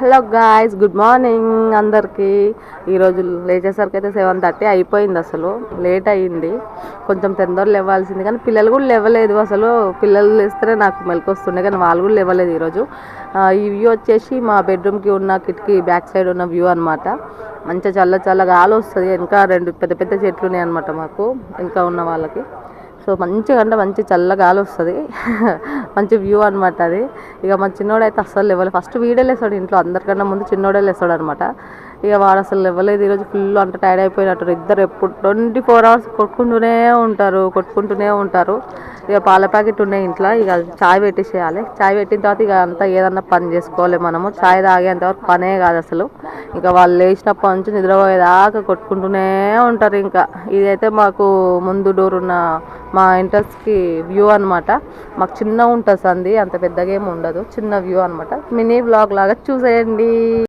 Hello guys, good morning అందరికీ. ఈరోజు లేచేసరికి అయితే 7:30 అయిపోయింది. అసలు లేట్ అయ్యింది, కొంచెం తొందర లేవాల్సింది. కానీ పిల్లలు కూడా లేవలేదు. అసలు పిల్లలు లేస్తేనే నాకు మెలకు వస్తుండే, కానీ వాళ్ళు కూడా లేవలేదు ఈరోజు. ఈ వ్యూ వచ్చేసి మా బెడ్రూమ్కి ఉన్న కిటికీ బ్యాక్ సైడ్ ఉన్న వ్యూ అనమాట. మంచిగా చల్ల గాలి వస్తుంది. ఇంకా 2 పెద్ద పెద్ద చెట్లు ఉన్నాయి అనమాట మాకు, ఇంకా ఉన్న వాళ్ళకి. సో మంచిగా అంటే మంచి చల్ల గాలి వస్తుంది. మంచి వ్యూ అనమాట అది. ఇక మా చిన్నోడు అయితే అస్సలు లేవలేదు. ఫస్ట్ వీడే లేస్తాడు ఇంట్లో, అందరికన్నా ముందు చిన్నోడే లేస్తాడు అనమాట. ఇక వాడు అసలు లేవలేదు ఈరోజు. ఫుల్ అంటే టైర్డ్ అయిపోయినట్టు. ఇద్దరు ఎప్పుడు 24 hours కొట్టుకుంటూనే ఉంటారు. ఇక పాల ప్యాకెట్ ఉన్నాయి ఇంట్లో. ఇక చాయ్ పెట్టేసేయాలి. చాయ్ పెట్టిన తర్వాత ఇక అంతా ఏదన్నా పని చేసుకోవాలి మనము. చాయ్ తాగేంతవరకు పనే కాదు అసలు. ఇక వాళ్ళు లేచినప్పటి నుంచి నిద్రపోయేదాకా కొట్టుకుంటూనే ఉంటారు. ఇంకా ఇదైతే మాకు ముందు డోర్ ఉన్న మా ఎంట్రన్స్కి వ్యూ అనమాట. మాకు చిన్న ఉంటుంది సంది, అంత పెద్దగా ఏమి ఉండదు, చిన్న వ్యూ అనమాట. మినీ వ్లాగ్ లాగా చూసేయండి.